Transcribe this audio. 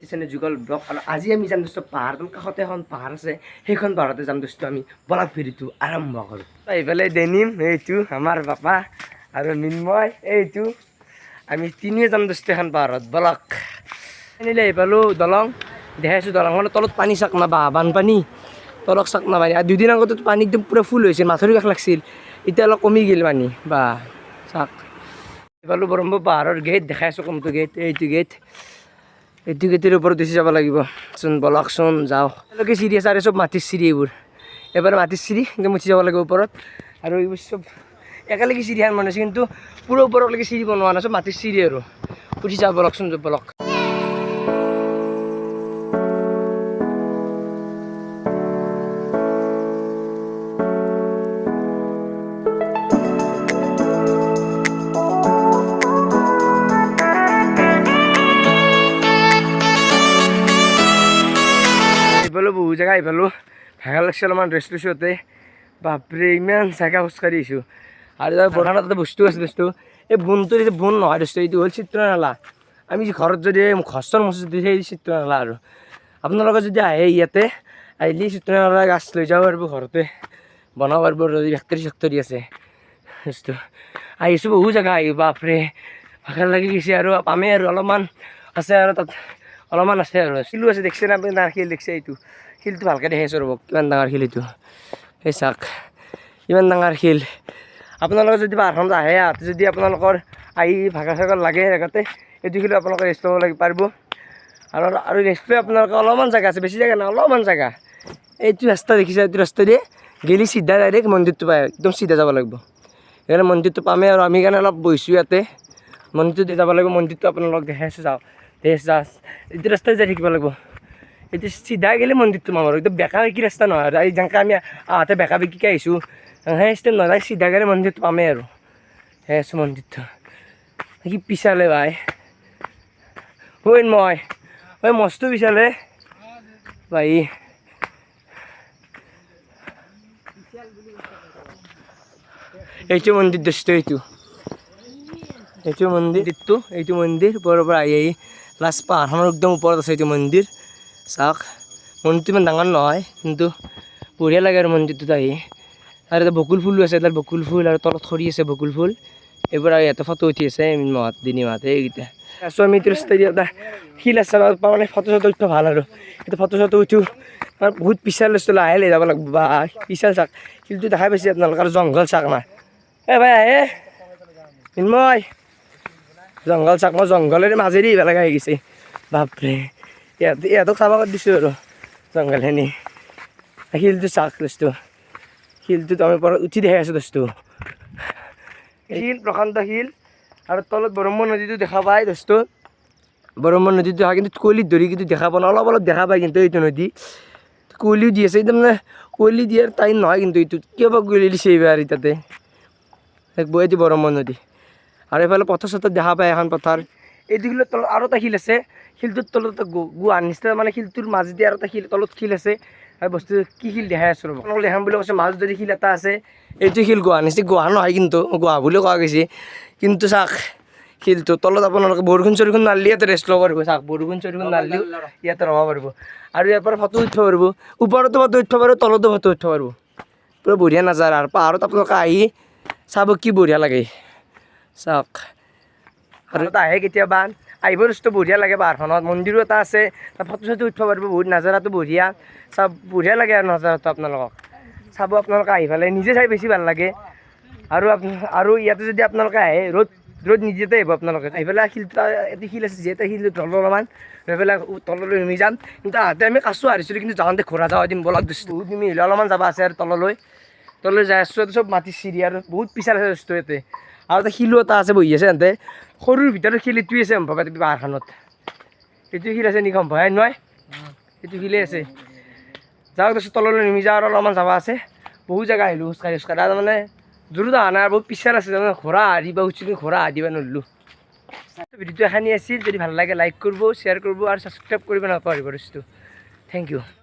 চেনে যুগল ব্লগ আৰু আজি আমি যাম দোস্ত পাহাৰ কাষতে এখন পাহাৰ আছে সেইখন পাহাৰতে যাম দোস্ত আমি বলাক ফেৰীটো আৰম্ভ কৰোঁ এইফালে ডেনিম এইটো আমাৰ বাপা আৰু মিন্ময় এইটো আমি তিনিয়ে যাম দোস্ত এখন পাহাৰত বলাক আনিলে এইফালো দলং দেখাইছোঁ দলংখনৰ তলত পানী চাক নাবা বানপানী তলক চাক নাপানী আৰু দুদিন আগতে পানী একদম পূৰা ফুল হৈছিল মাথৰি কাষ লাগছিল এতিয়া অলপ কমি গ'ল পানী বা চাক এইফালো ব্ৰহ্ম পাহাৰৰ গেট দেখাইছোঁ কোনটো গেট এইটো গেটৰ ওপৰত উঠি যাব লাগিব চোন বলকচোন যাওঁ একেলগে চিৰি আছে আৰু চব মাটিৰ চিৰি এইবোৰ এবাৰ মাটিৰ চিৰি একদম উঠি যাব লাগিব ওপৰত আৰু এইবোৰ চব একেলগে চিৰি এখন বনাইছে কিন্তু পুৰা ওপৰলৈকে চিৰি বনোৱা নাই চব মাটিৰ চিৰি আৰু উঠি যাওঁ বলকচোন বলক বহু জেগা আহিপালোঁ ভাগৰ লাগছে অলপমান ৰেষ্ট লৈছোঁ ইয়াতে বাপৰে ইমান জেগা খোজকাঢ়ি আহিছোঁ আৰু প্ৰধান এটা বস্তু আছে দোস্তো এই বোনটো এতিয়া বোন নহয় দোস্তো এইটো হ'ল চিত্ৰনালা আমি ঘৰত যদি ঘৰ মচি যদি সেই চিত্ৰনালা আৰু আপোনালোকে যদি আহে ইয়াতে আহিলে চিত্ৰনালা গাছ লৈ যাব পাৰিব ঘৰতে বনাব পাৰিব যদি ফেক্টৰী আছে দোস্তো আহিছোঁ বহু জেগা আহি বাপৰে ভাগৰ লাগি গৈছে আৰু পামেই আৰু অলপমান আছে আৰু তাত অলপমান আছে আৰু শিলো আছে দেখছে না ডাঙৰ শিল দেখছে এইটো শিলটো ভালকৈ দেখাইছোঁ ৰ'ব কিমান ডাঙৰ শিল এইটো সেই চাওক ইমান ডাঙৰ শিল আপোনালোকে যদি পাহাৰখনত আহে যদি আপোনালোকৰ আহি ভাগৰ চাগৰ লাগে জেগাতে এইটো শিলো আপোনালোকে ৰেষ্ট ল'ব পাৰিব আৰু ৰেষ্ট লৈ আপোনালোকে অলপমান জেগা আছে বেছি জেগা নাই অলপমান জেগা এইটো ৰাস্তা দেখিছে এইটো ৰাস্তা দিয়ে গেলি চিধা ডাইৰেক্ট মন্দিৰটো পায় একদম চিধা যাব লাগিব সেইকাৰণে মন্দিৰটো পামেই আৰু আমি কাৰণে অলপ বহিছোঁ ইয়াতে মন্দিৰটো দি যাব লাগিব মন্দিৰটো আপোনালোকক দেখাইছোঁ যাওঁ এইটো ৰাস্তাত যাই থাকিব লাগিব এইটো চিধা গ'লে মন্দিৰটো পাম আৰু একদম বেকা বেকি ৰাস্তা নহয় আৰু যেনেকৈ আমি আহোঁতে বেকা বেকিকৈ আহিছোঁ সেই ষ্টেপ নহয় চিধা গ'লে মন্দিৰটো পামেই আৰু সেই আছোঁ মন্দিৰটো কি পিছালে ভাই মই মস্তো পিছালে ভাই এইটো মন্দিৰ দোস্ত এইটো মন্দিৰটো এইটো মন্দিৰ ওপৰৰ পৰা আহি লাষ্ট পাহাৰখনৰ একদম ওপৰত আছে এইটো মন্দিৰ চাওক মন্দিৰটো ইমান ডাঙৰ নহয় কিন্তু বঢ়িয়া লাগে আৰু মন্দিৰটোত আহি আৰু এটা বকুল ফুলো আছে তাত বকুল ফুল আৰু তলত খৰি আছে বকুল ফুল এইবোৰ আৰু ইয়াতে ফটো উঠি আছে দিনী মাহত এইকেইটা আছোঁ আমি এইটো ৰাস্তাই এটা শিল আছে মানে ফটো চটো উঠিব ভাল আৰু এতিয়া ফটো চটো উঠোঁ বহুত পিছাল লৈছোঁ লাহে লাহে যাব লাগিব বা পিছাল চাওক শিলটো দেখাই পাইছে আপোনালোকে আৰু জংঘল চাওক না ভাই আহে মই জংঘল চাক মই জংঘলেৰে মাজেদি আহিব লগা হৈ গৈছে বাপৰে ইহঁতক চাব দিছোঁ আৰু জংঘলখিনি শিলটো চাক দোস্তো শিলটোত আমি পৰা উঠি দেখাই আছোঁ দোস্তো শিল প্ৰশান্ত শিল আৰু তলত ব্ৰহ্ম নদীটো দেখা পায় দোস্তো ব্ৰহ্ম নদীটো দেখা কিন্তু কুঁৱলীত ধৰি কিন্তু দেখা পোৱা নাই অলপ অলপ দেখা পায় কিন্তু এইটো নদী কুঁৱলীও দি আছে একদম মানে কুঁৱলী দিয়াৰ টাইম নহয় কিন্তু এইটোত কিয় বা কুঁৱলী দিছে এইবাৰ তাতে এইটো ব্ৰহ্ম নদী আৰু এইফালে পথাৰ চথাৰ দেখা পায় এখন পথাৰ এইটো শিলৰ তলত আৰু এটা শিল আছে শিলটোৰ তলত গুহাৰ নিচিনা মানে শিলটোৰ মাজেদি আৰু এটা শিল তলত শিল আছে আৰু বস্তু কি শিল দেখাই আছোঁ ৰ'ব আপোনালোক দেখাম বুলি কৈছে মাজত যদি শিল এটা আছে এইটো শিল গুহাৰ নিচিনা গুহাৰ নহয় কিন্তু গুহা বুলিও কোৱা গৈছে কিন্তু চাওক শিলটো তলত আপোনালোকে বৰষুণ চৰষুণ নাৰিলে ইয়াতে ৰেষ্ট ল'ব পাৰিব চাওক বৰষুণ চৰষুণ নাৰিলেও ইয়াতে ৰ'ব পাৰিব আৰু ইয়াৰ পৰা ফটো উঠিব পাৰিব ওপৰতো ফটো উঠিব পাৰিব তলতো ফটো উঠিব পাৰিব পূৰা বঢ়িয়া নাজাৰা আৰু পাহাৰত আপোনালোকে আহি চাব কি বঢ়িয়া লাগে চাওক আৰু আহে কেতিয়াবা আহিব বস্তু বঢ়িয়া লাগে পাহাৰখনত মন্দিৰো এটা আছে তাত ফটো চটো উঠিব পাৰিব বহুত নাজাৰাটো বঢ়িয়া চাব বঢ়িয়া লাগে আৰু নাজাৰাটো আপোনালোকক চাব আপোনালোকে আহি পেলাই নিজে চাই বেছি ভাল লাগে আৰু ইয়াতে যদি আপোনালোকে আহে ৰ'দ নিদিয়াতে আহিব আপোনালোকে আহি পেলাই শিলটো এটি শিল আছে যিহেতু শিলটো তলৰ অলপমান ৰৈ পেলাই তললৈ নামি যাম কিন্তু আহোঁতে আমি কাছো হাৰিছিলোঁ কিন্তু যাওঁতে ঘোঁৰা যাওঁ এদিন বলক দিছোঁ বহুত নিমি আহিলে অলপমান যাব আছে আৰু তললৈ যাই আছোঁ চব মাটিৰ চিৰি আৰু বহুত পিছাল আছে বস্তু ইয়াতে আৰু এটা শিলো এটা আছে বহি আছে সিহঁতে সৰুৰ ভিতৰত শিল এইটোৱে আছে সম্ভৱ পাহাৰখনত এইটো শিল আছে নেকি সম্ভৱ নহয় এইটো শিলেই আছে যাওক তাৰপিছত তললৈ নামি যাওঁ আৰু অলপমান যাব আছে বহুত জেগা আহিলোঁ খোজকাঢ়ি আৰু মানে জোৰত অহা নাই আৰু বহুত পিছাল আছে তাৰমানে ঘোঁৰা হাৰিব উঠিলোঁ ঘোঁৰা হাৰিব নোৱাৰিলোঁ ভিডিঅ'টো এখানি আছিল যদি ভাল লাগে লাইক কৰিব শ্বেয়াৰ কৰিব আৰু ছাবস্ক্ৰাইব কৰিব নাপাহৰিব বস্তু থেংক ইউ